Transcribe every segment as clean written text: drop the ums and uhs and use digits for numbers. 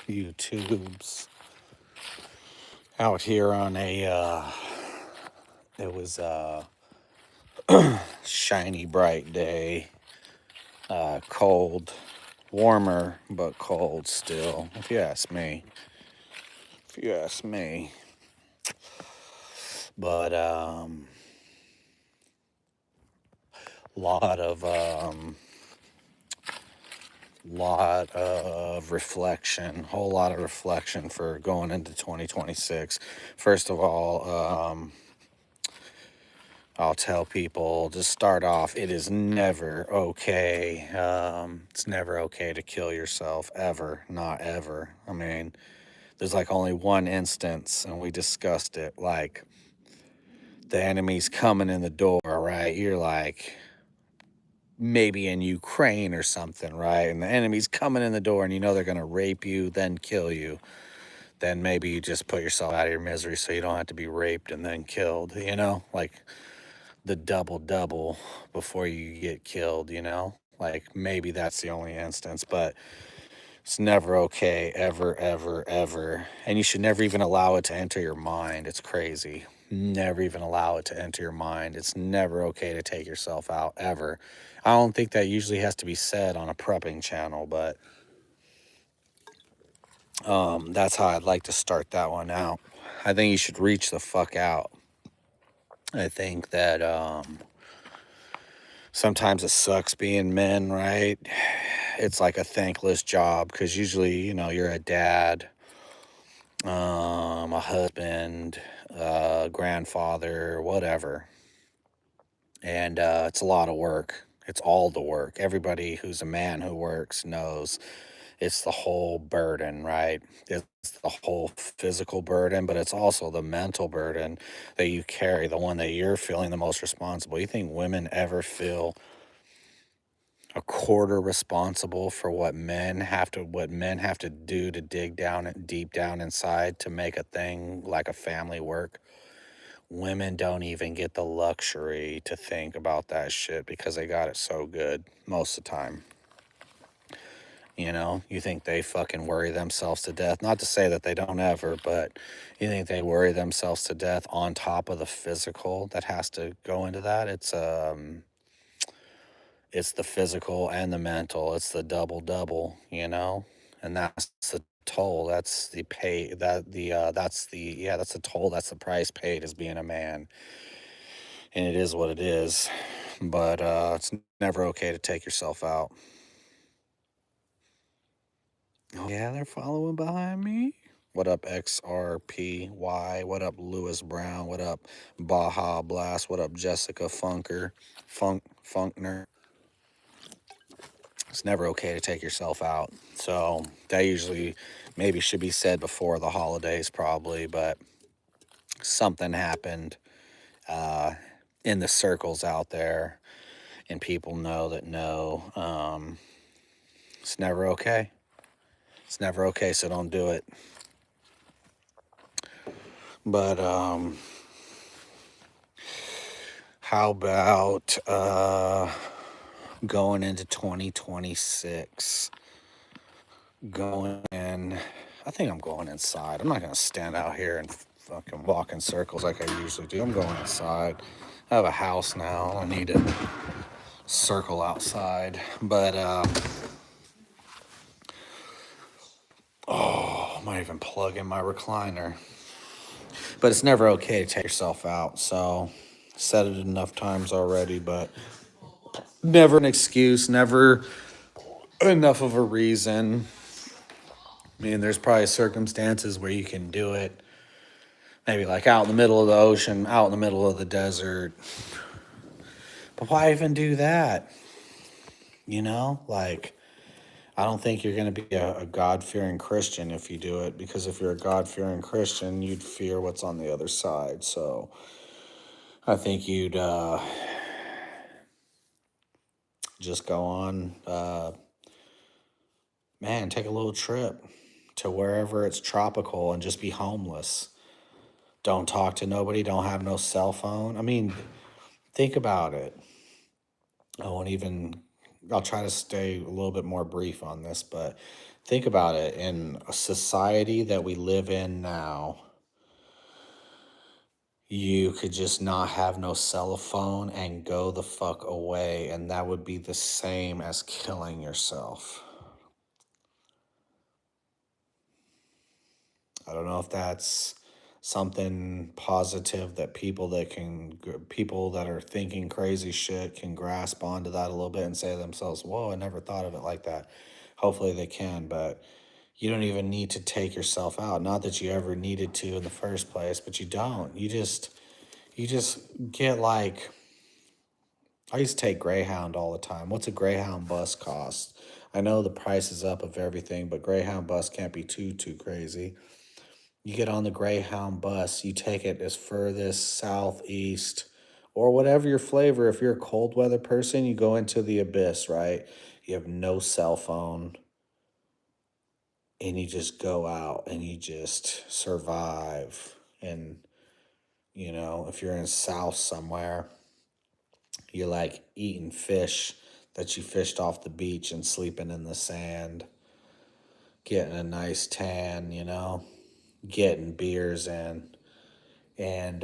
YouTubes out here on it was a shiny bright day, cold, warmer but cold still. If you ask me, but lot of reflection, whole lot of reflection for going into 2026. First of all, I'll tell people to start off, it is never okay. It's never okay to kill yourself, ever, not ever. I mean, there's like only one instance, and we discussed it. Like, the enemy's coming in the door, right? You're like, maybe in Ukraine or something, right? And the enemy's coming in the door, and you know they're going to rape you, then kill you. Then maybe you just put yourself out of your misery so you don't have to be raped and then killed, Like the double before you get killed, Like maybe that's the only instance, but it's never okay, ever, ever, ever. And you should never even allow it to enter your mind. It's crazy. Never even allow it to enter your mind. It's never okay to take yourself out, ever. I don't think that usually has to be said on a prepping channel, but that's how I'd like to start that one out. I think you should reach the fuck out. I think that sometimes it sucks being men, right? It's like a thankless job because usually, you're a dad, a husband, grandfather, whatever. And it's a lot of work. It's all the work. Everybody who's a man who works knows it's the whole burden, right? It's the whole physical burden, but it's also the mental burden that you carry, the one that you're feeling the most responsible. You think women ever feel a quarter responsible for what men have to do to dig down deep down inside to make a thing like a family work? Women don't even get the luxury to think about that shit because they got it so good most of the time. You think they fucking worry themselves to death. Not to say that they don't ever, but you think they worry themselves to death on top of the physical that has to go into that. It's the physical and the mental. It's the double, and that's the toll. That's the pay. That's the toll. That's the price paid as being a man, and it is what it is. But it's never okay to take yourself out. Oh yeah, they're following behind me. What up, XRPY? What up, Lewis Brown? What up, Baja Blast? What up, Jessica Funkner? It's never okay to take yourself out. So that usually maybe should be said before the holidays, probably, but something happened in the circles out there, and people know that no, it's never okay. It's never okay, so don't do it. But how about going into 2026? Going in, I think I'm going inside. I'm not going to stand out here and fucking walk in circles like I usually do. I'm going inside. I have a house now. I need to circle outside. But, I might even plug in my recliner. But it's never okay to take yourself out. So, said it enough times already, but never an excuse, never enough of a reason. I mean, there's probably circumstances where you can do it. Maybe like out in the middle of the ocean, out in the middle of the desert. But why even do that? Like, I don't think you're going to be a God-fearing Christian if you do it, because if you're a God-fearing Christian, you'd fear what's on the other side. So I think you'd just go on, take a little trip to wherever it's tropical and just be homeless. Don't talk to nobody, don't have no cell phone. I mean, think about it. I won't even I'll try to stay a little bit more brief on this, but think about it. In a society that we live in now, you could just not have no cell phone and go the fuck away, and that would be the same as killing yourself. I don't know if that's something positive that people that are thinking crazy shit can grasp onto that a little bit and say to themselves, "Whoa, I never thought of it like that." Hopefully they can, but you don't even need to take yourself out. Not that you ever needed to in the first place, but you don't. You just get like I used to take Greyhound all the time. What's a Greyhound bus cost? I know the price is up of everything, but Greyhound bus can't be too crazy. You get on the Greyhound bus, you take it as furthest southeast or whatever your flavor. If you're a cold weather person, you go into the abyss, right? You have no cell phone and you just go out and you just survive. And, if you're in South somewhere, you're like eating fish that you fished off the beach and sleeping in the sand, getting a nice tan, getting beers in. And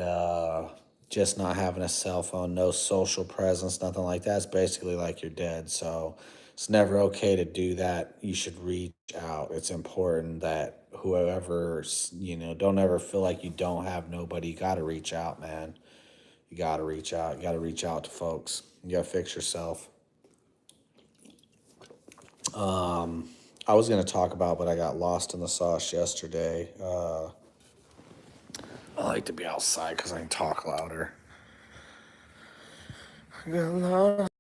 just not having a cell phone, no social presence, nothing like that. It's basically like you're dead. So it's never okay to do that. You should reach out. It's important that whoever, don't ever feel like you don't have nobody. You got to reach out, man. You got to reach out. You got to reach out to folks. You got to fix yourself. I was going to talk about, but I got lost in the sauce yesterday. I like to be outside because I can talk louder. I got lost.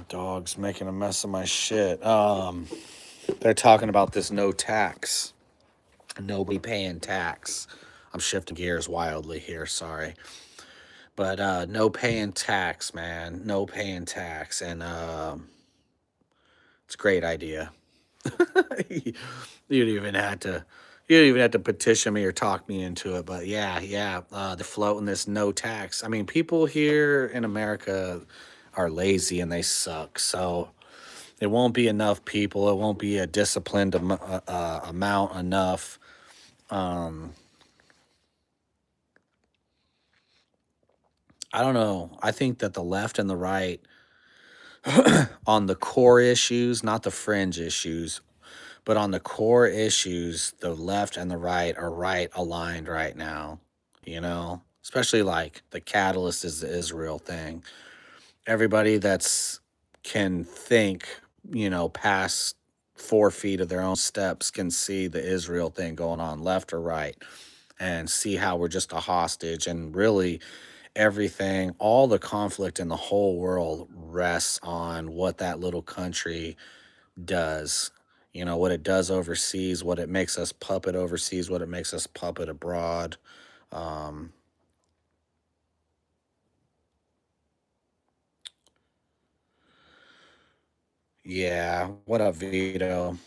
Dog's making a mess of my shit. They're talking about this no tax. Nobody paying tax. I'm shifting gears wildly here, sorry. But no paying tax, man. No paying tax. And it's a great idea. you don't even have to petition me or talk me into it. But yeah. They're floating this no tax. I mean, people here in America are lazy and they suck. So it won't be enough people. It won't be a disciplined amount enough. I don't know. I think that the left and the right, on the core issues, not the fringe issues, but on the core issues, the left and the right are right aligned right now. Especially like the catalyst is the Israel thing. Everybody that's can think, past 4 feet of their own steps can see the Israel thing going on left or right and see how we're just a hostage. And really, everything, all the conflict in the whole world rests on what that little country does. What it does overseas, what it makes us puppet overseas, what it makes us puppet abroad. Um, yeah, what up, Vito?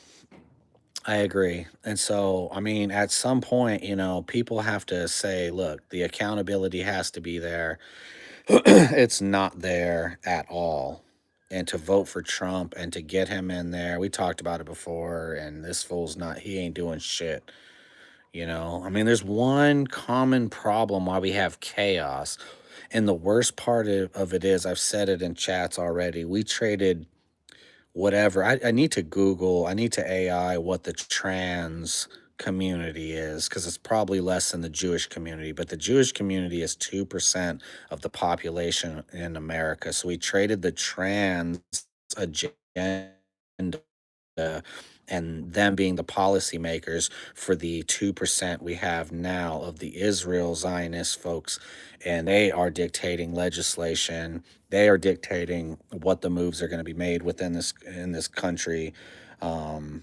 I agree. And so, I mean, at some point, people have to say, look, the accountability has to be there. It's not there at all. And to vote for Trump and to get him in there, we talked about it before, and this fool's not, he ain't doing shit. I mean, there's one common problem why we have chaos. And the worst part of it is, I've said it in chats already, we traded whatever. I need to Google, I need to AI what the trans community is because it's probably less than the Jewish community, but the Jewish community is 2% of the population in America. So we traded the trans agenda and them being the policymakers for the 2% we have now of the Israel Zionist folks. And they are dictating legislation. They are dictating what the moves are going to be made within this in this country. Um,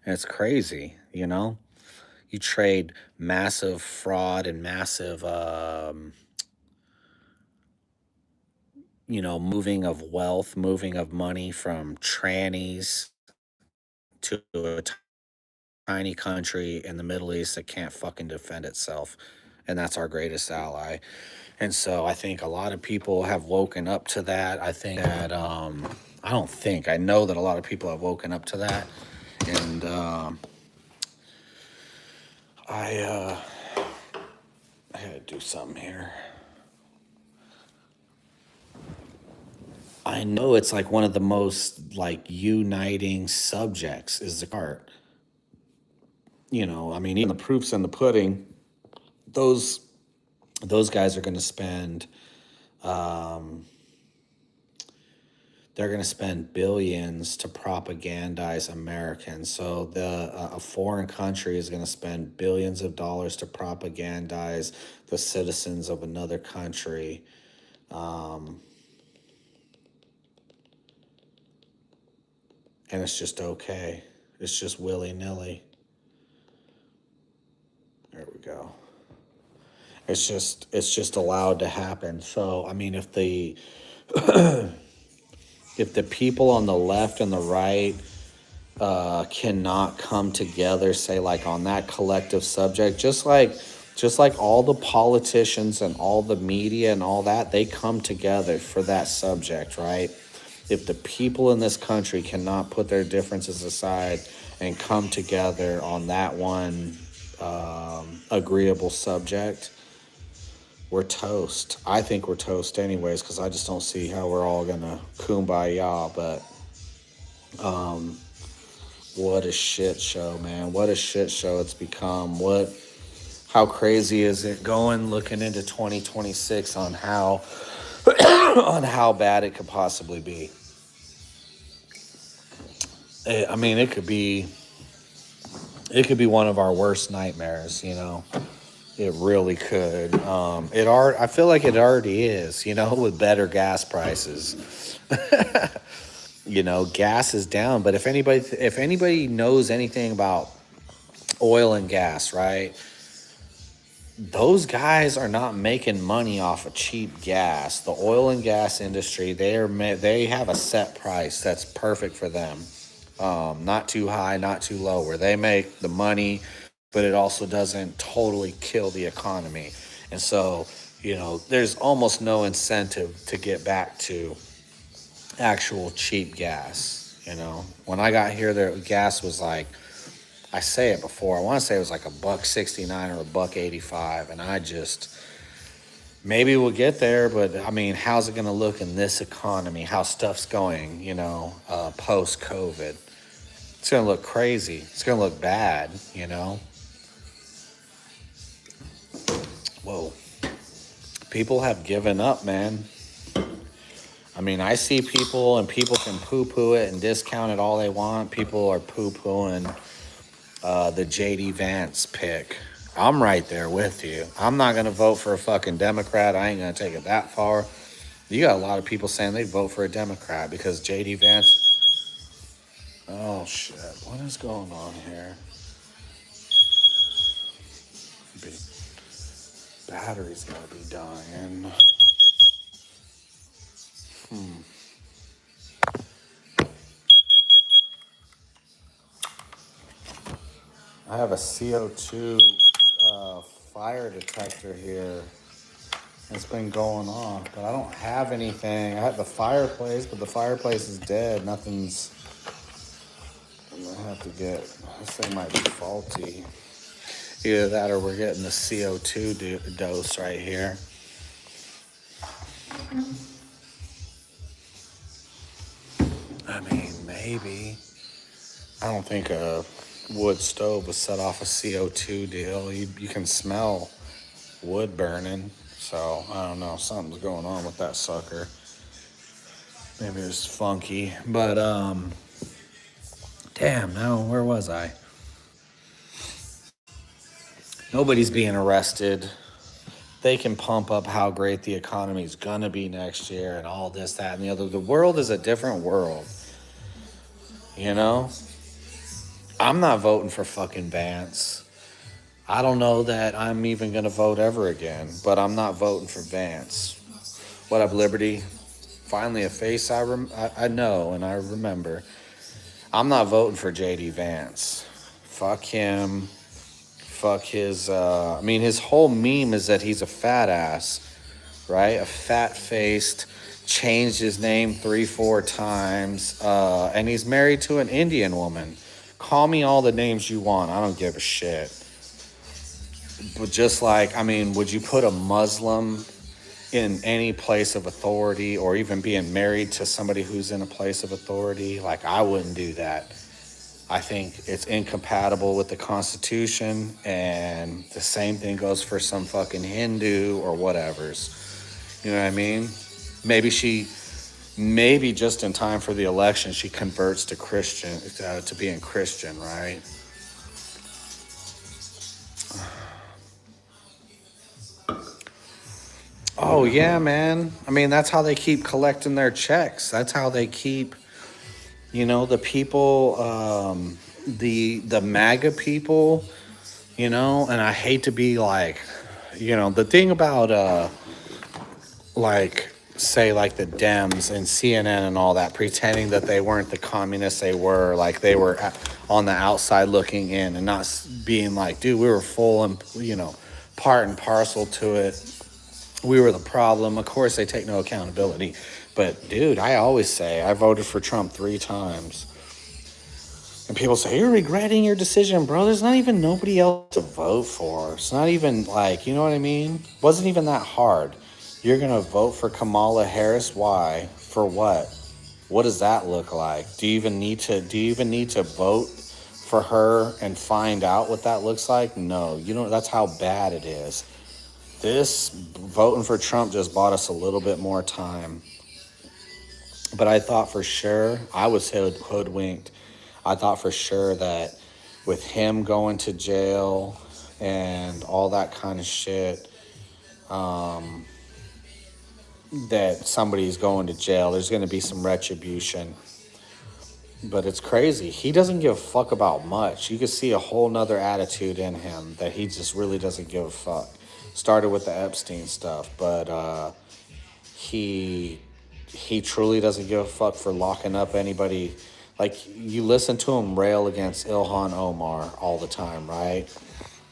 and it's crazy, You trade massive fraud and massive moving of wealth, moving of money from trannies to a tiny country in the Middle East that can't fucking defend itself. and that's our greatest ally. And so I think a lot of people have woken up to that. I think that I don't think, I know that a lot of people have woken up to that. And I gotta do something here. I know it's like one of the most like uniting subjects is the art. I mean, even the proof's in the pudding. Those those guys are going to spend um, they're going to spend billions to propagandize Americans. So a foreign country is going to spend billions of dollars to propagandize the citizens of another country. And it's just okay. It's just willy nilly. There we go. It's just allowed to happen. So I mean, if the people on the left and the right cannot come together, say like on that collective subject, just like all the politicians and all the media and all that, they come together for that subject, right? If the people in this country cannot put their differences aside and come together on that one agreeable subject, we're toast. I think we're toast anyways, because I just don't see how we're all gonna kumbaya. But what a shit show, man. What a shit show it's become. How crazy is it going looking into 2026 on how on how bad it could possibly be. I mean, it could be one of our worst nightmares. It really could. I feel like it already is, with better gas prices. Gas is down, but if anybody knows anything about oil and gas, right? Those guys are not making money off of cheap gas. The oil and gas industry, they have a set price that's perfect for them. Not too high, not too low, where they make the money, but it also doesn't totally kill the economy. And so, there's almost no incentive to get back to actual cheap gas. When I got here, the gas was like, I say it before, I want to say it was like $1.69 or $1.85, and maybe we'll get there, but I mean, how's it going to look in this economy? How stuff's going, post COVID? It's going to look crazy. It's going to look bad. Whoa. People have given up, man. I mean, I see people, and people can poo-poo it and discount it all they want. People are poo-pooing the JD Vance pick. I'm right there with you. I'm not going to vote for a fucking Democrat. I ain't going to take it that far. You got a lot of people saying they'd vote for a Democrat because JD Vance... Oh, shit. What is going on here? Battery's got to be dying. I have a CO2 fire detector here. It's been going off, but I don't have anything. I have the fireplace, but the fireplace is dead. Nothing's... I'm going to have to get... This thing might be faulty. Either that or we're getting the CO2 dose right here. I mean, maybe. I don't think a wood stove was set off a CO2 deal. You can smell wood burning. So, I don't know. Something's going on with that sucker. Maybe it's funky. But, damn, now where was I? Nobody's being arrested. They can pump up how great the economy is going to be next year and all this, that, and the other. The world is a different world. I'm not voting for fucking Vance. I don't know that I'm even going to vote ever again, but I'm not voting for Vance. What up, Liberty? Finally a face I know and I remember. I'm not voting for JD Vance. Fuck him. fuck his, I mean, his whole meme is that he's a fat ass, right? A fat faced, changed his name 3, 4 times, and he's married to an Indian woman. Call me all the names you want. I don't give a shit. But just like, I mean, would you put a Muslim in any place of authority, or even being married to somebody who's in a place of authority? Like, I wouldn't do that. I think it's incompatible with the Constitution, and the same thing goes for some fucking Hindu or whatever's. You know what I mean? Maybe maybe just in time for the election, she converts to Christian, to being Christian, right? Oh yeah, man. I mean, that's how they keep collecting their checks. That's how they keep, the people, the MAGA people, And I hate to be like, the thing about like, say, like the Dems and CNN and all that, pretending that they weren't the communists they were, like they were on the outside looking in, and not being like, dude, we were full and part and parcel to it. We were the problem. Of course, they take no accountability. But, dude, I always say I voted for Trump 3 times. And people say, you're regretting your decision, bro. There's not even nobody else to vote for. It's not even like, you know what I mean? Wasn't even that hard. You're going to vote for Kamala Harris. Why? For what? What does that look like? Do you even need to vote for her and find out what that looks like? No. That's how bad it is. This voting for Trump just bought us a little bit more time. But I thought for sure, I was hoodwinked. I thought for sure that with him going to jail and all that kind of shit, that somebody's going to jail. There's going to be some retribution. But it's crazy. He doesn't give a fuck about much. You can see a whole nother attitude in him that he just really doesn't give a fuck. Started with the Epstein stuff, but he truly doesn't give a fuck for locking up anybody. Like, you listen to him rail against Ilhan Omar all the time, right?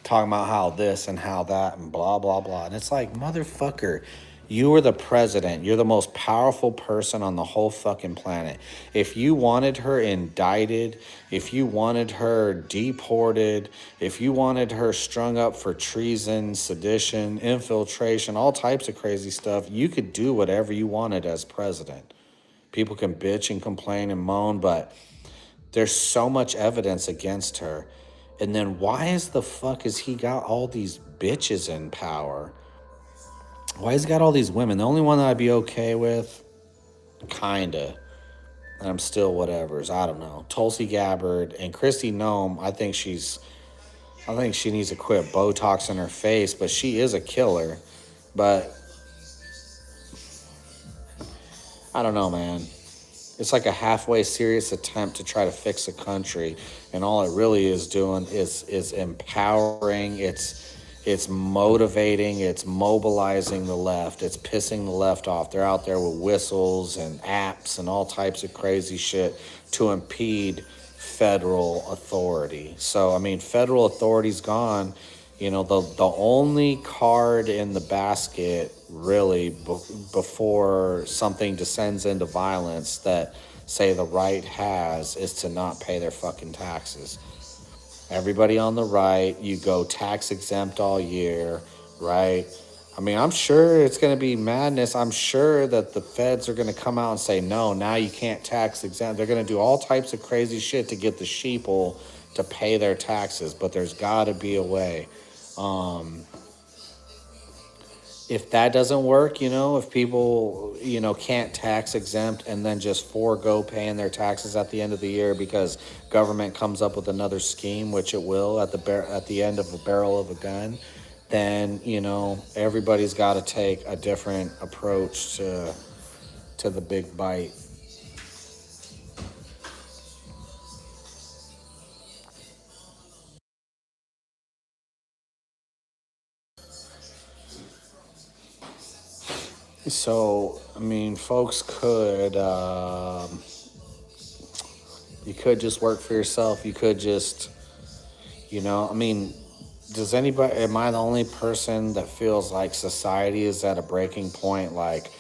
Talking about how this and how that and blah, blah, blah. And it's like, motherfucker, you are the president. You're the most powerful person on the whole fucking planet. If you wanted her indicted, if you wanted her deported, if you wanted her strung up for treason, sedition, infiltration, all types of crazy stuff, you could do whatever you wanted as president. People can bitch and complain and moan, but there's so much evidence against her. And then why is the fuck has he got all these bitches in power? Why has he got all these women? The only one that I'd be okay with, kinda, and I'm still whatever's, I don't know, Tulsi Gabbard and Kristi Noem. I think she needs to quit Botox in her face, but she is a killer. But I don't know, man. It's like a halfway serious attempt to try to fix the country, and all it really is doing is empowering. It's motivating. It's mobilizing the left. It's pissing the left off. They're out there with whistles and apps and all types of crazy shit to impede federal authority. So, I mean, federal authority's gone. The only card in the basket, really, before something descends into violence that, say, the right has, is to not pay their fucking taxes. Everybody on the right, you go tax exempt all year, right? I mean, I'm sure it's going to be madness. I'm sure that the feds are going to come out and say, no, now you can't tax exempt. They're going to do all types of crazy shit to get the sheeple to pay their taxes, but there's got to be a way. If that doesn't work, if people, can't tax exempt and then just forego paying their taxes at the end of the year because government comes up with another scheme, which it will at the end of a barrel of a gun, then, everybody's got to take a different approach to the big bite. So, I mean, folks could, you could just work for yourself. You could just, I mean, does anybody, am I the only person that feels like society is at a breaking point? Like,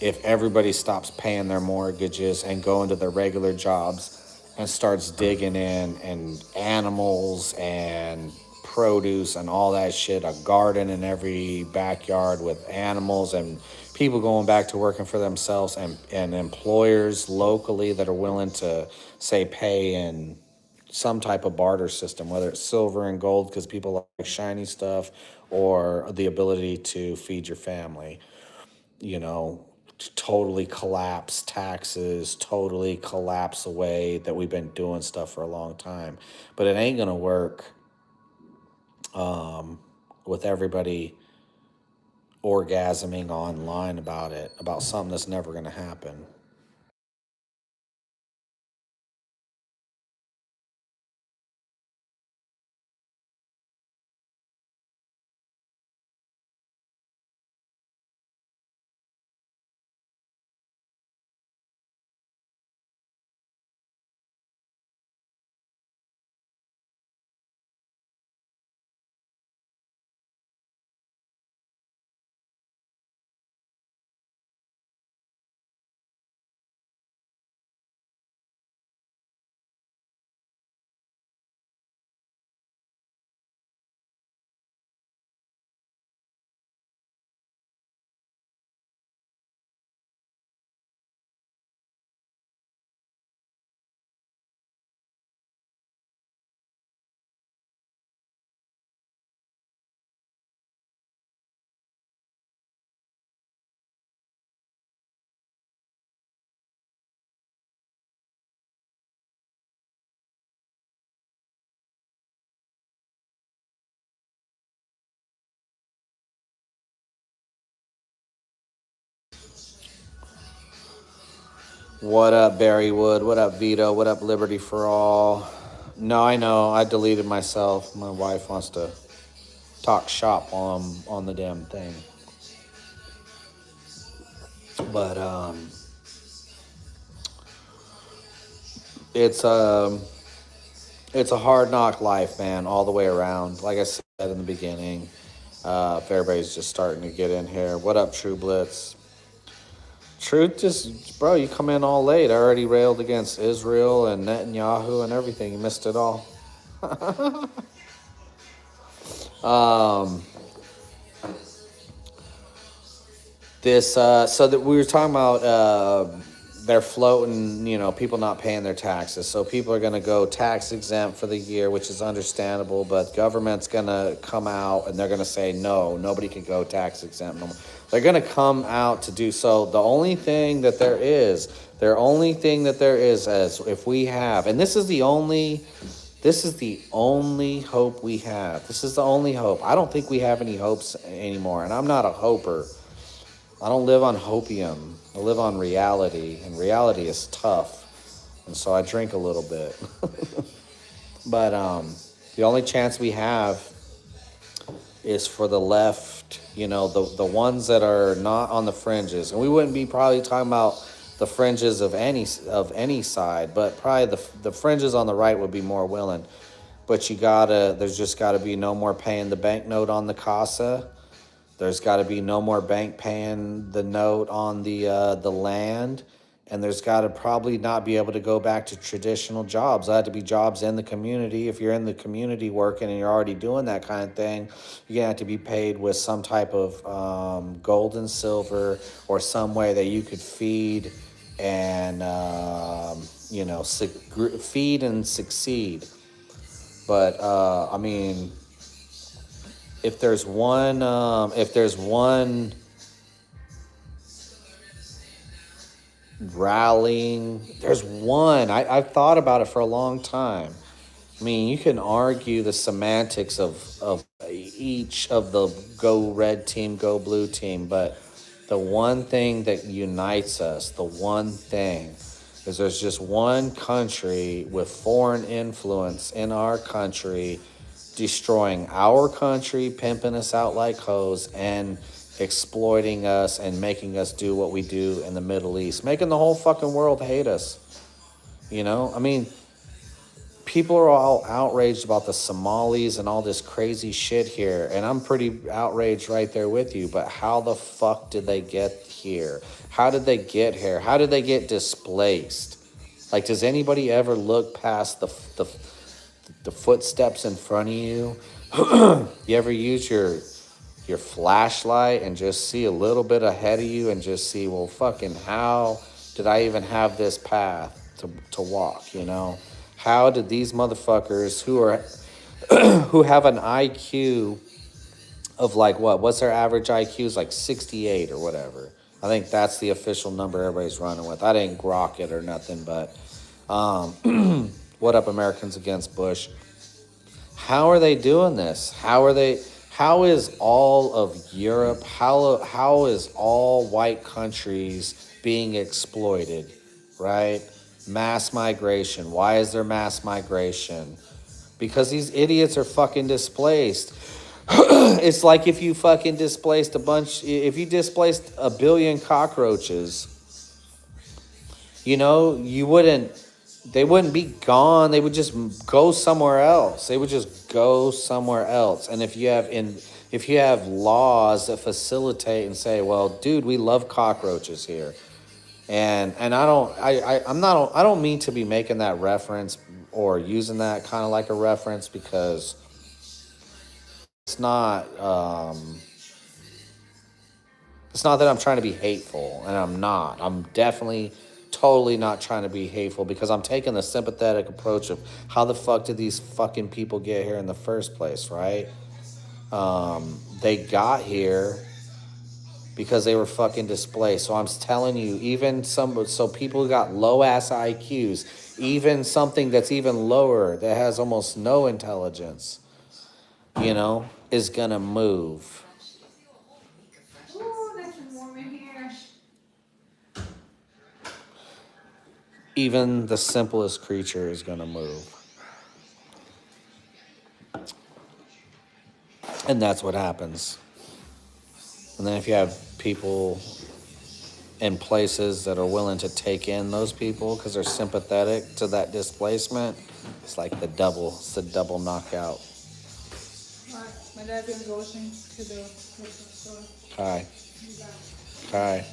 if everybody stops paying their mortgages and going to their regular jobs and starts digging in and animals and produce and all that shit, a garden in every backyard with animals and people going back to working for themselves and employers locally that are willing to say pay in some type of barter system, whether it's silver and gold because people like shiny stuff or the ability to feed your family, you know, totally collapse taxes, totally collapse a way that we've been doing stuff for a long time. But it ain't going to work with everybody orgasming online about it, about something that's never going to happen. What up, Barrywood? What up, Vito? What up, Liberty for All? No, I know. I deleted myself. My wife wants to talk shop on the damn thing. But it's it's a hard knock life, man, all the way around. Like I said in the beginning, if everybody's just starting to get in here. What up, True Blitz? Truth just, bro, you come in all late. I already railed against Israel and Netanyahu and everything. You missed it all. Um, so that we were talking about, they're floating, you know, people not paying their taxes. So people are going to go tax exempt for the year, which is understandable, but government's going to come out and they're going to say, no, nobody can go tax exempt no more. They're going to come out to do so. The only thing that there is, as if we have, and this is the only hope we have. This is the only hope. I don't think we have any hopes anymore, and I'm not a hoper. I don't live on hopium. I live on reality, and reality is tough. And so I drink a little bit. But the only chance we have is for the left, you know, the ones that are not on the fringes. And we wouldn't be probably talking about the fringes of any side, but probably the fringes on the right would be more willing. But there's just gotta be no more paying the banknote on the casa. There's got to be no more bank paying the note on the land, and there's got to probably not be able to go back to traditional jobs. That had to be jobs in the community. If you're in the community working and you're already doing that kind of thing, you're gonna have to be paid with some type of gold and silver or some way that you could feed and feed and succeed. But I mean, if there's one rallying, there's one. I've thought about it for a long time. I mean, you can argue the semantics of each of the go red team, go blue team, but the one thing that unites us, the one thing, is there's just one country with foreign influence in our country destroying our country, pimping us out like hoes, and exploiting us and making us do what we do in the Middle East, making the whole fucking world hate us. You know, I mean, people are all outraged about the Somalis and all this crazy shit here, and I'm pretty outraged right there with you. But how the fuck did they get here? How did they get here? How did they get displaced? Like, does anybody ever look past the footsteps in front of you? You ever use your flashlight and just see a little bit ahead of you and just see, well, fucking, how did I even have this path to walk, you know? How did these motherfuckers who are who have an IQ of like what's their average IQ is like 68 or whatever. I think that's the official number everybody's running with. I didn't grok it or nothing, but what up, Americans Against Bush? How are they doing this? How is all of Europe, how is all white countries being exploited, right? Mass migration. Why is there mass migration? Because these idiots are fucking displaced. It's like if you fucking displaced if you displaced 1 billion cockroaches, you know, they wouldn't be gone. They would just go somewhere else. They would just go somewhere else. And if you have laws that facilitate and say, well, dude, we love cockroaches here. And I don't mean to be making that reference or using that kind of like a reference, because it's not that I'm trying to be hateful, and I'm not. I'm definitely totally not trying to be hateful, because I'm taking the sympathetic approach of how the fuck did these fucking people get here in the first place, right? They got here because they were fucking displaced. So I'm telling you, so people who got low ass IQs, even something that's even lower that has almost no intelligence, you know, is gonna move. Ooh, nice and warm in here. Even the simplest creature is gonna move. And that's what happens. And then if you have people in places that are willing to take in those people because they're sympathetic to that displacement, it's like the double knockout. Alright, my dad's gonna go with me to the grocery store. Hi. Hi.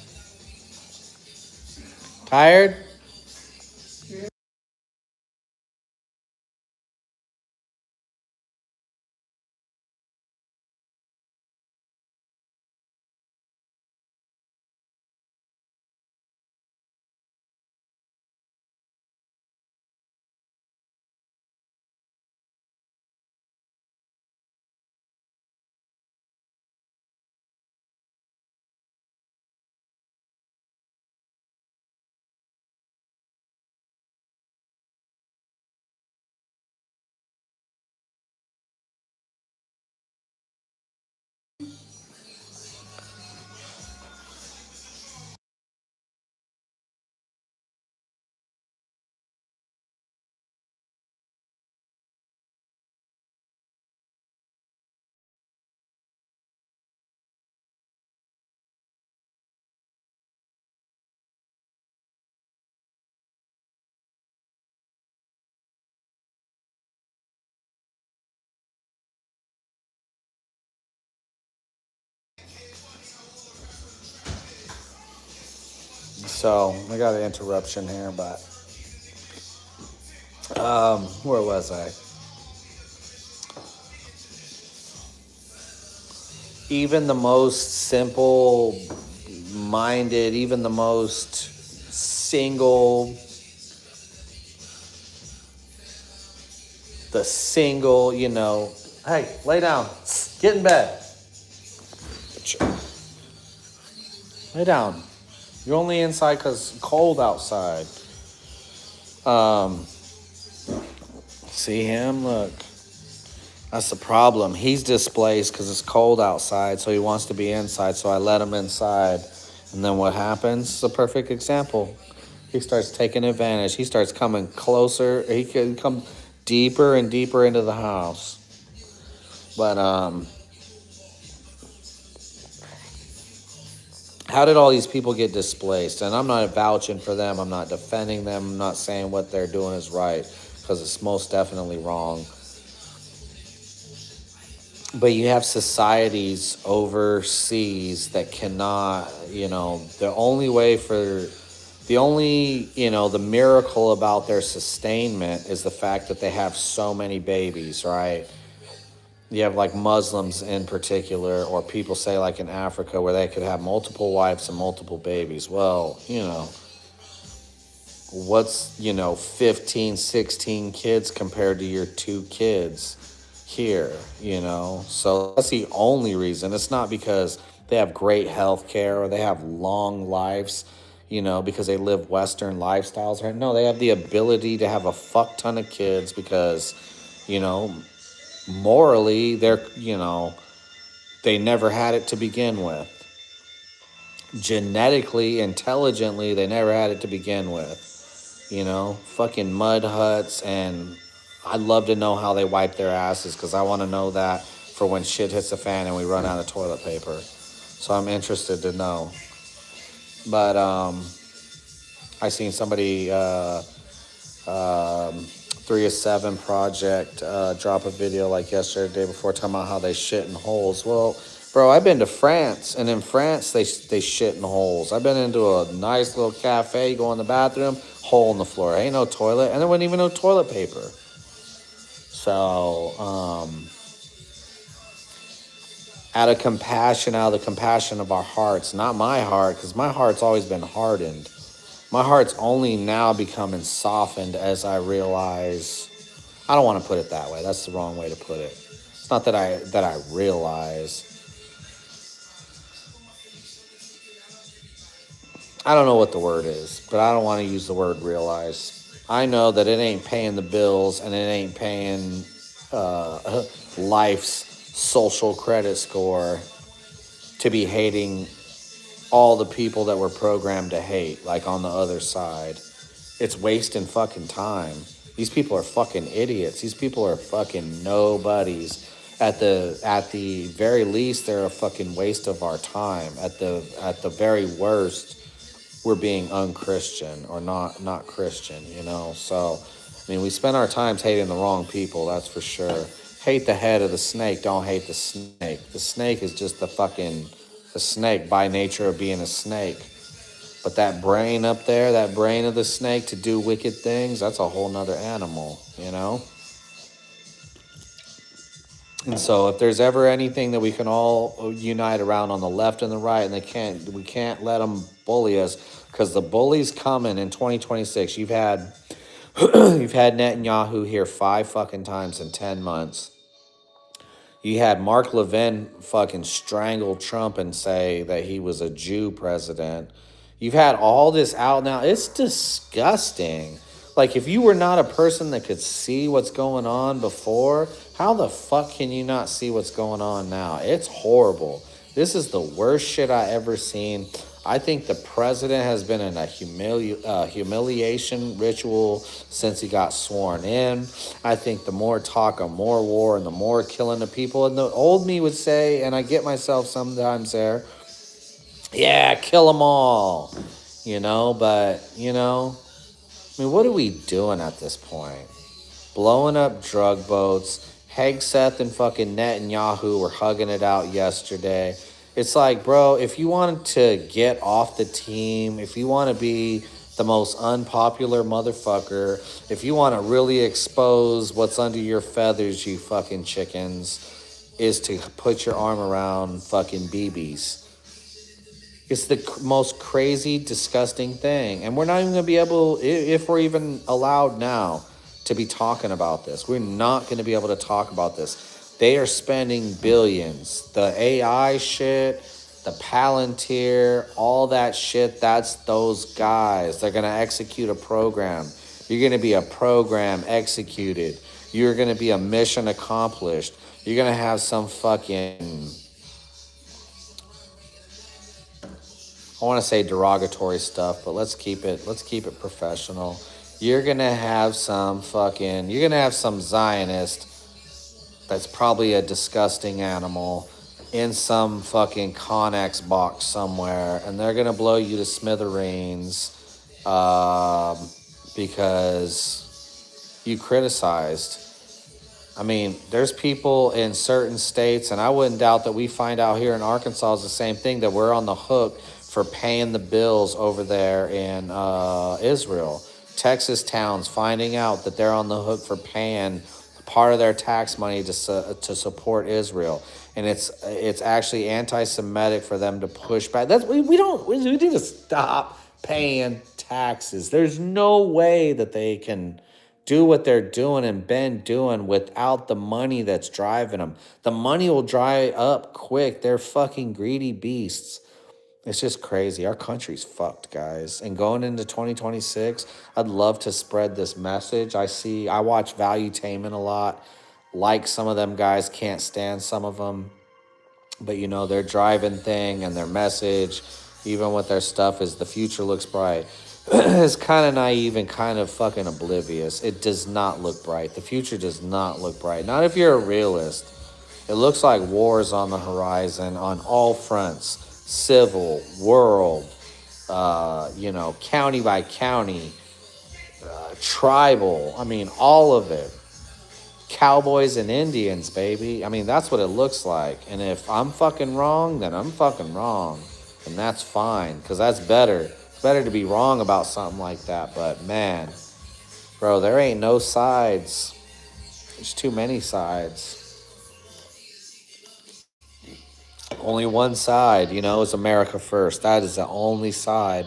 Tired? So I got an interruption here, but where was I? Even the most simple minded, even the most single, you know, hey, lay down, get in bed. Lay down. You're only inside because it's cold outside. See him? Look. That's the problem. He's displaced because it's cold outside, so he wants to be inside, so I let him inside. And then what happens? It's a perfect example. He starts taking advantage. He starts coming closer. He can come deeper and deeper into the house. But, how did all these people get displaced? And I'm not vouching for them. I'm not defending them. I'm not saying what they're doing is right. because it's most definitely wrong. But you have societies overseas that cannot, the only way for the miracle about their sustainment is the fact that they have so many babies, right? You have like Muslims in particular, or people say like in Africa where they could have multiple wives and multiple babies. Well, what's 15, 16 kids compared to your 2 kids here, so that's the only reason. It's not because they have great health care or they have long lives, because they live Western lifestyles, right? No, they have the ability to have a fuck ton of kids because morally they never had it to begin with. Genetically, intelligently, they never had it to begin with. Fucking mud huts, and I'd love to know how they wipe their asses because I want to know that for when shit hits the fan and we run out of toilet paper. So I'm interested to know. But I seen somebody 3 of 7 project drop a video like yesterday, the day before, talking about how they shit in holes. Well, bro, I've been to France, and in France they shit in holes. I've been into a nice little cafe, go in the bathroom, hole in the floor. Ain't no toilet, and there wasn't even no toilet paper. So, out of the compassion of our hearts, not my heart, because my heart's always been hardened. My heart's only now becoming softened as I realize. I don't want to put it that way. That's the wrong way to put it. It's not that I realize. I don't know what the word is, but I don't want to use the word realize. I know that it ain't paying the bills and it ain't paying life's social credit score to be hating all the people that we're programmed to hate, like on the other side. It's wasting fucking time. These people are fucking idiots. These people are fucking nobodies. At the very least, they're a fucking waste of our time. At the very worst, we're being unchristian or not Christian, So, we spend our times hating the wrong people, that's for sure. Hate the head of the snake, don't hate the snake. The snake is just the snake by nature of being a snake. But that brain up there, that brain of the snake to do wicked things, that's a whole nother animal, And so if there's ever anything that we can all unite around on the left and the right, and we can't let them bully us, because the bully's coming in 2026. You've had Netanyahu here 5 fucking times in 10 months. You had Mark Levin fucking strangle Trump and say that he was a Jew president. You've had all this out now. It's disgusting. Like, if you were not a person that could see what's going on before, how the fuck can you not see what's going on now? It's horrible. This is the worst shit I ever seen. I think the president has been in a humiliation ritual since he got sworn in. I think the more talk of more war and the more killing of people, and the old me would say, and I get myself sometimes there, yeah, kill them all, but, what are we doing at this point? Blowing up drug boats. Hegseth and fucking Netanyahu were hugging it out yesterday. It's like, bro, if you wanted to get off the team, if you want to be the most unpopular motherfucker, if you want to really expose what's under your feathers, you fucking chickens, is to put your arm around fucking BBs. It's the most crazy, disgusting thing. And we're not even going to be able, if we're even allowed now, to be talking about this. We're not going to be able to talk about this. They are spending billions. The AI shit, the Palantir, all that shit, that's those guys. They're going to execute a program. You're going to be a program executed. You're going to be a mission accomplished. You're going to have some fucking, I want to say derogatory stuff, but let's keep it professional. You're going to have some Zionist that's probably a disgusting animal in some fucking Connex box somewhere, and they're going to blow you to smithereens because you criticized. I mean, there's people in certain states, and I wouldn't doubt that we find out here in Arkansas is the same thing, that we're on the hook for paying the bills over there in Israel. Texas towns finding out that they're on the hook for paying part of their tax money to support Israel, and it's actually anti-Semitic for them to push back. That's we need to stop paying taxes. There's no way that they can do what they're doing and been doing without the money that's driving them. The money will dry up quick. They're fucking greedy beasts. It's just crazy. Our country's fucked, guys. And going into 2026, I'd love to spread this message. I watch Valuetainment a lot. Like some of them guys, can't stand some of them. But you know, their driving thing and their message, even with their stuff, is the future looks bright. It's kind of naive and kind of fucking oblivious. It does not look bright. The future does not look bright. Not if you're a realist. It looks like war is on the horizon on all fronts. Civil, world, county by county, tribal. I mean, all of it. Cowboys and Indians, baby. I mean, that's what it looks like. And if I'm fucking wrong, then I'm fucking wrong. And that's fine, because that's better. It's better to be wrong about something like that. But man, bro, there ain't no sides. There's too many sides. Only one side, is America first. That is the only side.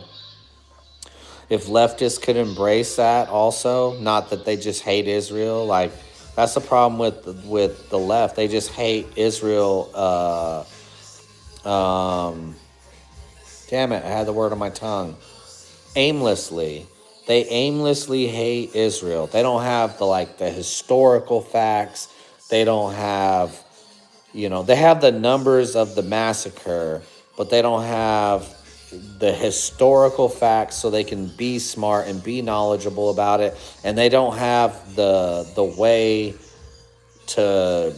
If leftists could embrace that also, not that they just hate Israel, like that's the problem with the left. They just hate Israel. Damn it, I had the word on my tongue. Aimlessly. They aimlessly hate Israel. They don't have the historical facts. They don't have they have the numbers of the massacre, but they don't have the historical facts so they can be smart and be knowledgeable about it. And they don't have the way to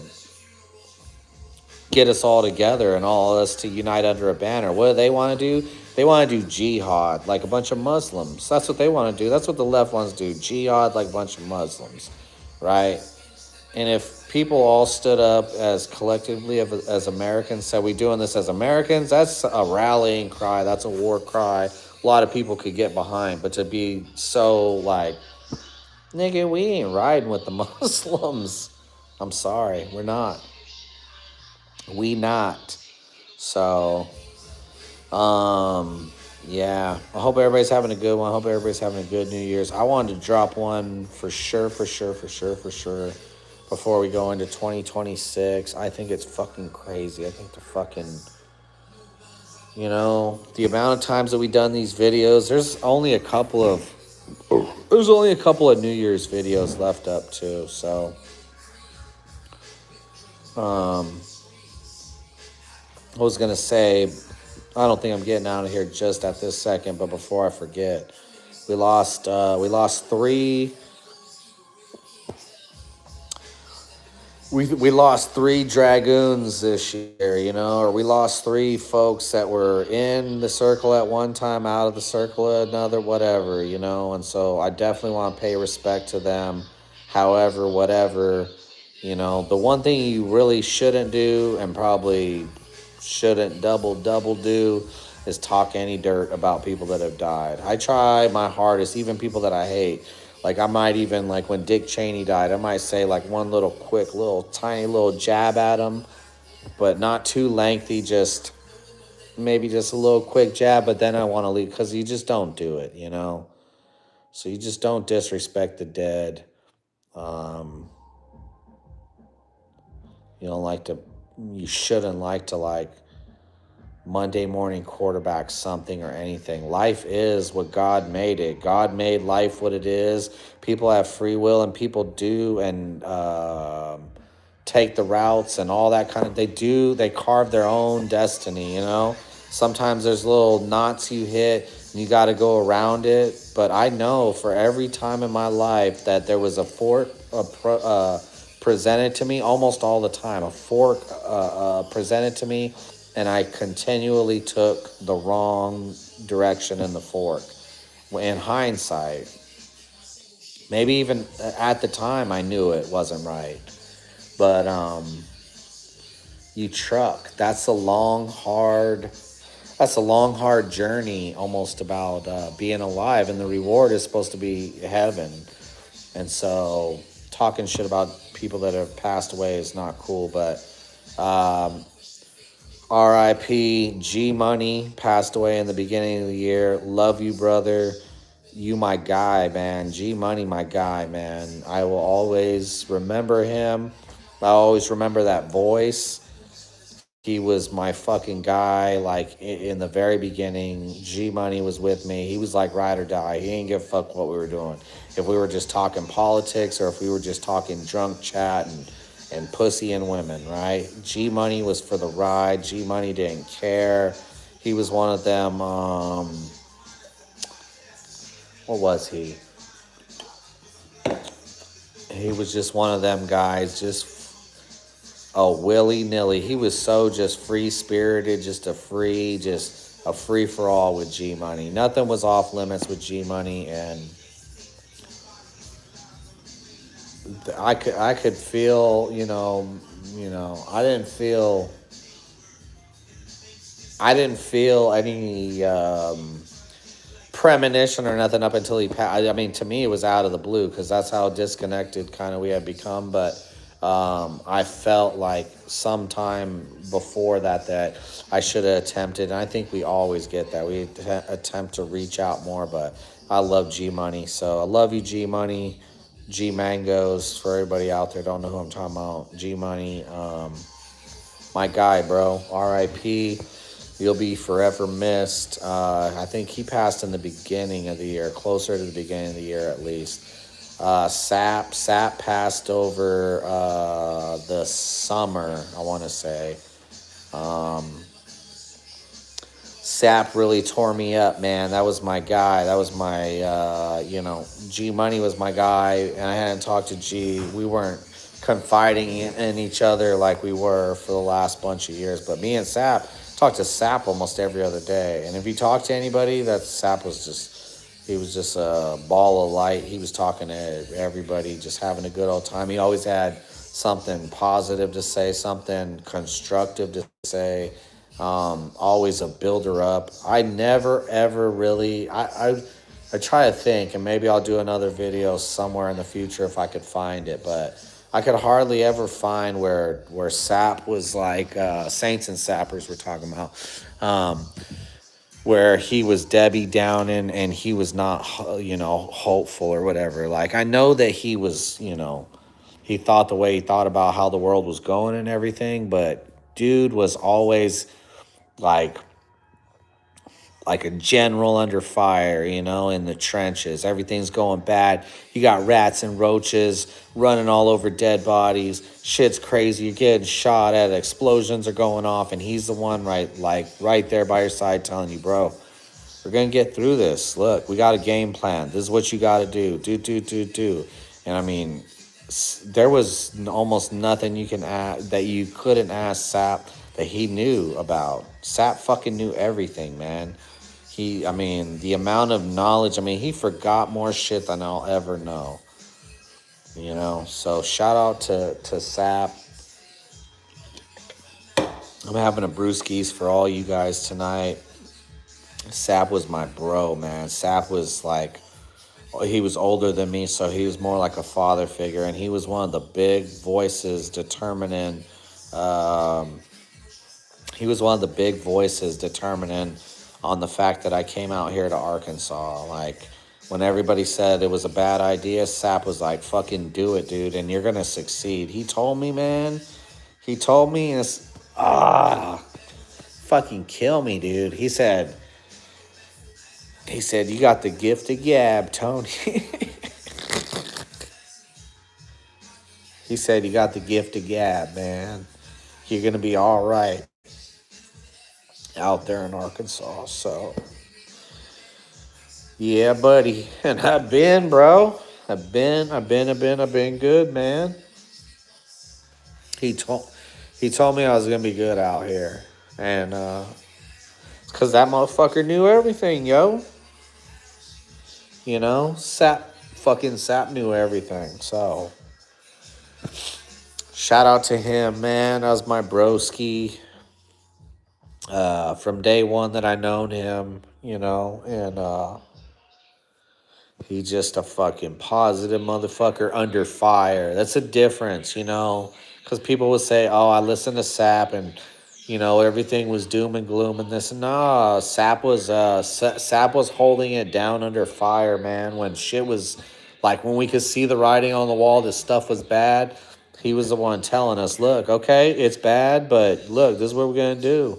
get us all together and all of us to unite under a banner. What do they want to do? They want to do jihad like a bunch of Muslims. That's what they want to do. That's what the left wants to do. Jihad like a bunch of Muslims, right? And if people all stood up as collectively as Americans, said we doing this as Americans, that's a rallying cry. That's a war cry. A lot of people could get behind. But to be so nigga, we ain't riding with the Muslims. I'm sorry, we're not. We not. So, yeah. I hope everybody's having a good one. I hope everybody's having a good New Year's. I wanted to drop one for sure. Before we go into 2026, I think it's fucking crazy. I think the fucking, the amount of times that we've done these videos, there's only a couple of New Year's videos left up too. So, I was going to say, I don't think I'm getting out of here just at this second, but before I forget, we lost three. We lost 3 dragoons this year, or we lost 3 folks that were in the circle at one time, out of the circle at another, whatever, and so I definitely want to pay respect to them. However, whatever, the one thing you really shouldn't do, and probably shouldn't double do, is talk any dirt about people that have died. I try my hardest, even people that I hate. I might even, when Dick Cheney died, I might say, one little quick, tiny little jab at him, but not too lengthy, maybe just a little quick jab, but then I want to leave, because you just don't do it, So you just don't disrespect the dead. You shouldn't like to, Monday morning quarterback something or anything. Life is what God made it. God made life what it is. People have free will, and people do and take the routes and all that kind of. They carve their own destiny. Sometimes there's little knots you hit and you got to go around it. But I know for every time in my life that there was a fork presented to me, almost all the time, a fork presented to me, and I continually took the wrong direction in the fork. In hindsight, Maybe even at the time I knew it wasn't right. But you truck. That's a long, hard journey, almost about being alive, and the reward is supposed to be heaven. And so, talking shit about people that have passed away is not cool. But R.I.P. G Money passed away in the beginning of the year. Love you, brother. You my guy, man. G Money, my guy, man. I will always remember him. I always remember that voice. He was my fucking guy. Like in the very beginning, G Money was with me. He was like ride or die. He didn't give a fuck what we were doing. If we were just talking politics or if we were just talking drunk chat and pussy and women, right? G Money was for the ride. G Money didn't care. He was one of them. What was he? He was just one of them guys, just willy-nilly. He was so just free-spirited, just a free for all with G Money. Nothing was off limits with G Money, and I could feel, I didn't feel any premonition or nothing up until he passed. I mean, to me, it was out of the blue because that's how disconnected kind of we had become. But I felt like sometime before that I should have attempted. And I think we always get that. We attempt to reach out more, but I love G Money. So I love you, G Money. G Mangoes, for everybody out there don't know who I'm talking about. G Money, my guy, bro. R.I.P. You'll be forever missed. I think he passed in the beginning of the year, closer to the beginning of the year at least. Sap passed over the summer, I want to say. Sap really tore me up, man. That was my guy. That was my, G Money was my guy, and I hadn't talked to G. We weren't confiding in each other like we were for the last bunch of years. But me and Sap talked to Sap almost every other day. And if you talk to anybody, Sap was just a ball of light. He was talking to everybody, just having a good old time. He always had something positive to say, something constructive to say. Always a builder up. I never ever really I try to think, and maybe I'll do another video somewhere in the future if I could find it, but I could hardly ever find where Sap was like Saints and Sappers we're talking about, where he was Debbie Downing and he was not hopeful or whatever. Like I know that he was, he thought the way he thought about how the world was going and everything, but dude was always like a general under fire, in the trenches. Everything's going bad. You got rats and roaches running all over dead bodies. Shit's crazy. You're getting shot at. Explosions are going off, and he's the one right there by your side telling you, bro, we're going to get through this. Look, we got a game plan. This is what you got to do. Do. And I mean, there was almost nothing you can ask that you couldn't ask Sap that he knew about. Sap fucking knew everything, man. The amount of knowledge, he forgot more shit than I'll ever know. So shout out to Sap. I'm having a brewskis for all you guys tonight. Sap was my bro, man. Sap was like, he was older than me, so he was more like a father figure, and he was one of the big voices determining on the fact that I came out here to Arkansas. Like, when everybody said it was a bad idea, Sap was like, fucking do it, dude, and you're going to succeed. He told me, man. He told me, and it's, fucking kill me, dude. He said, you got the gift of gab, Tony. He said, you got the gift of gab, man. You're going to be all right out there in Arkansas. So yeah, buddy. And I've been, bro. I've been good, man. He told me I was gonna be good out here. And it's cause that motherfucker knew everything, yo. Sap fucking Sap knew everything. So shout out to him, man. That was my broski. From day one that I known him, and he's just a fucking positive motherfucker under fire. That's a difference, because people would say, "Oh, I listened to Sap and everything was doom and gloom and this." No, Sap was holding it down under fire, man. When shit was like when we could see the writing on the wall, this stuff was bad. He was the one telling us, "Look, okay, it's bad, but look, this is what we're gonna do."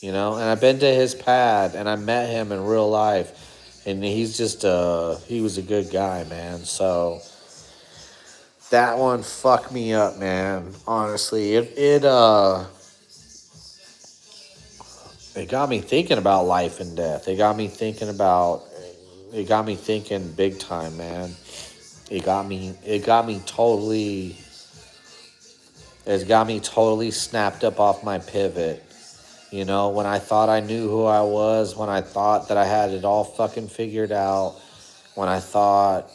And I've been to his pad and I met him in real life, and he's just he was a good guy, man. So that one fucked me up, man. Honestly, it got me thinking about life and death. It got me thinking big time, man. It's got me totally snapped up off my pivot. When I thought I knew who I was, when I thought that I had it all fucking figured out, when I thought,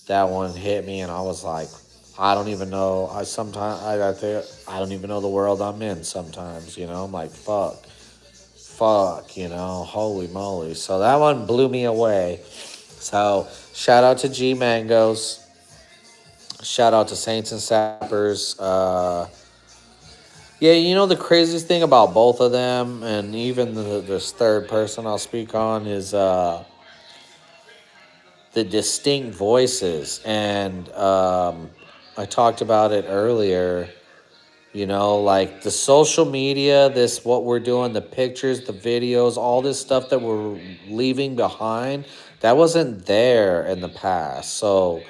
that one hit me and I was like, I don't even know. I don't even know the world I'm in sometimes, I'm like, fuck, holy moly. So that one blew me away. So shout out to G Mangoes. Shout out to Saints and Sappers. Yeah, the craziest thing about both of them, and even this third person I'll speak on, is the distinct voices. And I talked about it earlier. Like the social media, what we're doing, the pictures, the videos, all this stuff that we're leaving behind, that wasn't there in the past. So,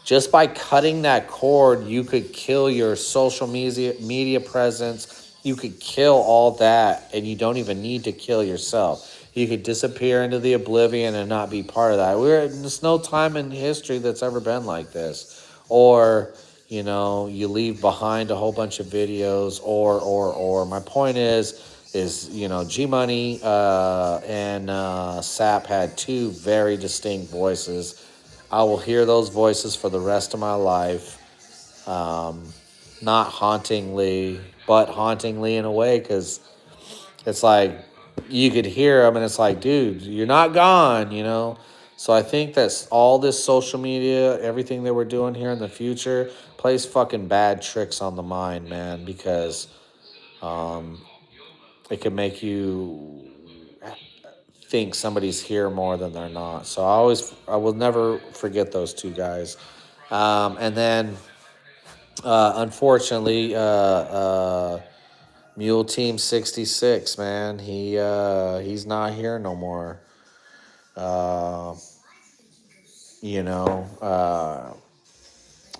just by cutting that cord, you could kill your social media presence. You could kill all that, and you don't even need to kill yourself. You could disappear into the oblivion and not be part of that. There's no time in history that's ever been like this. Or you leave behind a whole bunch of videos, or my point is G Money and Sap had two very distinct voices. I will hear those voices for the rest of my life. Not hauntingly, but hauntingly in a way, because it's like you could hear them and it's like, dude, you're not gone. So I think that all this social media, everything that we're doing here in the future, plays fucking bad tricks on the mind, man, because it can make you think somebody's here more than they're not. So I will never forget those two guys. And then, unfortunately, Mule Team 66, man, he's not here no more. Uh,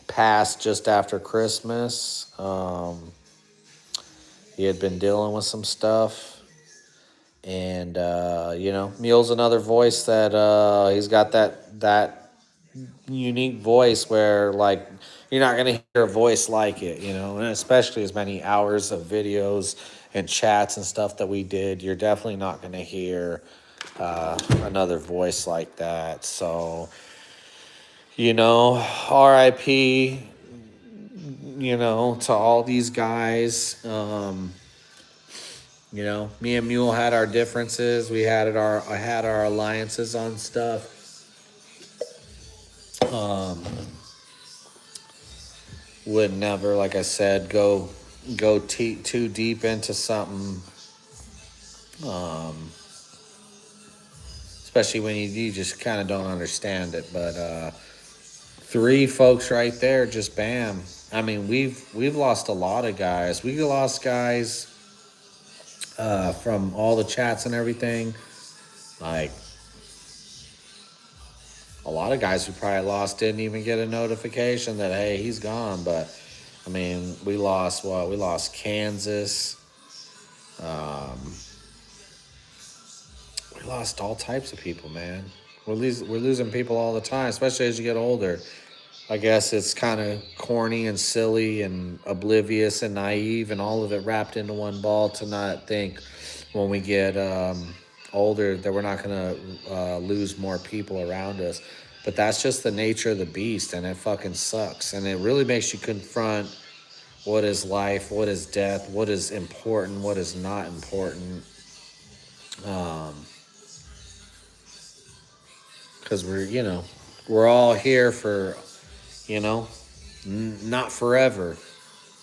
Passed just after Christmas. He had been dealing with some stuff. And, Mule's another voice that he's got that unique voice where, like, you're not going to hear a voice like it, and especially as many hours of videos and chats and stuff that we did, you're definitely not going to hear another voice like that. So, RIP, to all these guys. Me and Mule had our differences. I had our alliances on stuff. Would never, like I said, go too deep into something. Especially when you just kind of don't understand it. But three folks right there, just bam. I mean, we've lost a lot of guys. We lost guys from all the chats and everything. Like, a lot of guys we probably lost didn't even get a notification that, hey, he's gone. But, I mean, we lost what? We lost Kansas. We lost all types of people, man. We're losing people all the time, especially as you get older. I guess it's kind of corny and silly and oblivious and naive and all of it wrapped into one ball to not think when we get older, that we're not going to lose more people around us. But that's just the nature of the beast, and it fucking sucks. And it really makes you confront what is life, what is death, what is important, what is not important. Because we're all here for, not forever.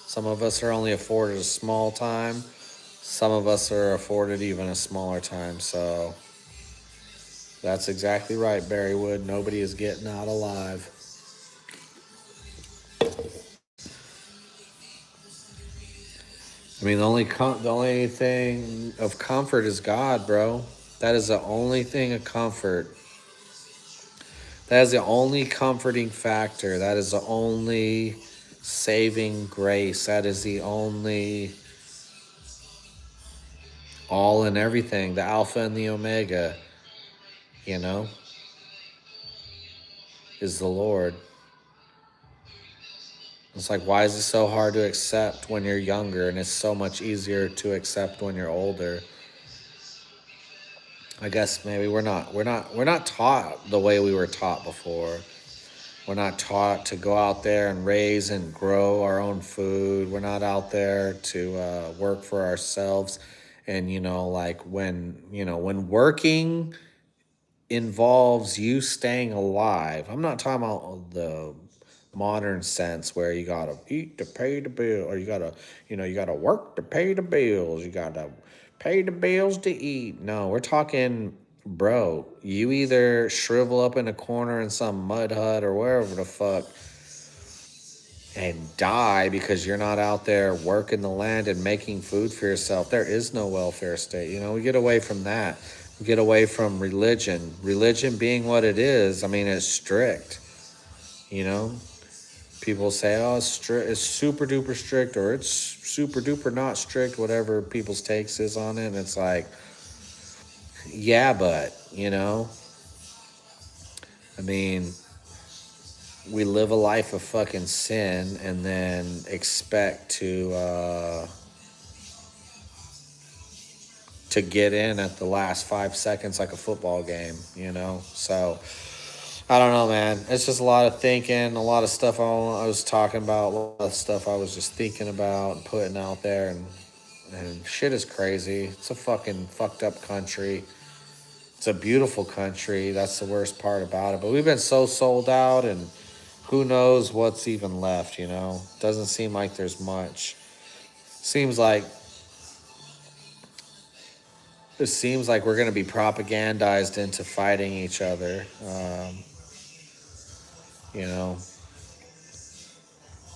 Some of us are only afforded a small time. Some of us are afforded even a smaller time. So that's exactly right, Barrywood. Nobody is getting out alive. I mean, the only thing of comfort is God, bro. That is the only thing of comfort. That is the only comforting factor. That is the only saving grace. That is the only all and everything, the Alpha and the Omega, you know, is the Lord. It's like, why is it so hard to accept when you're younger, and it's so much easier to accept when you're older? I guess maybe we're not taught the way we were taught before. We're not taught to go out there and raise and grow our own food. We're not out there to work for ourselves. And like when working involves you staying alive. I'm not talking about the modern sense where you gotta eat to pay the bill, or you gotta work to pay the bills. You gotta pay the bills to eat. No, we're talking, bro. You either shrivel up in a corner in some mud hut or wherever the fuck and die because you're not out there working the land and making food for yourself. There is no welfare state. We get away from that. We get away from religion. Religion being what it is, I mean, it's strict. People say, oh, it's super duper strict, or it's super duper not strict, whatever people's takes is on it. And it's like, yeah, but, I mean, we live a life of fucking sin and then expect to get in at the last 5 seconds like a football game, So I don't know, man. It's just a lot of thinking, a lot of stuff I was talking about, a lot of stuff I was just thinking about and putting out there, and shit is crazy. It's a fucking fucked up country. It's a beautiful country. That's the worst part about it. But we've been so sold out, and who knows what's even left, Doesn't seem like there's much. It seems like we're going to be propagandized into fighting each other.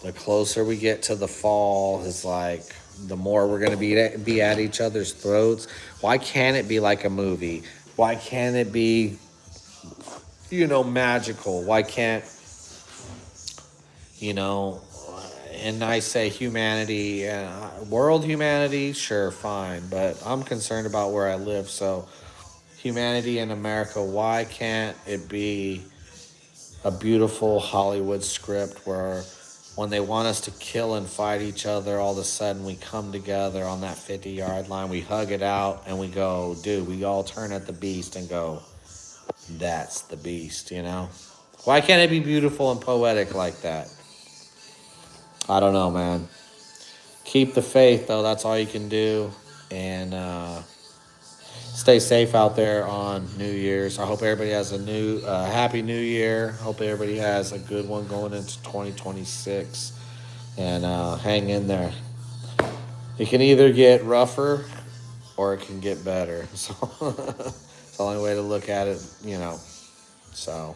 The closer we get to the fall, is like the more we're going to be at each other's throats. Why can't it be like a movie? Why can't it be, magical? Why can't, and I say humanity, world humanity, sure, fine. But I'm concerned about where I live. So humanity in America, why can't it be a beautiful Hollywood script where when they want us to kill and fight each other, all of a sudden we come together on that 50-yard line, we hug it out, and we go, dude, we all turn at the beast and go, that's the beast, Why can't it be beautiful and poetic like that? I don't know, man. Keep the faith, though. That's all you can do. And stay safe out there on New Year's. I hope everybody has a happy New Year. Hope everybody has a good one going into 2026. And hang in there. It can either get rougher or it can get better. So it's the only way to look at it, So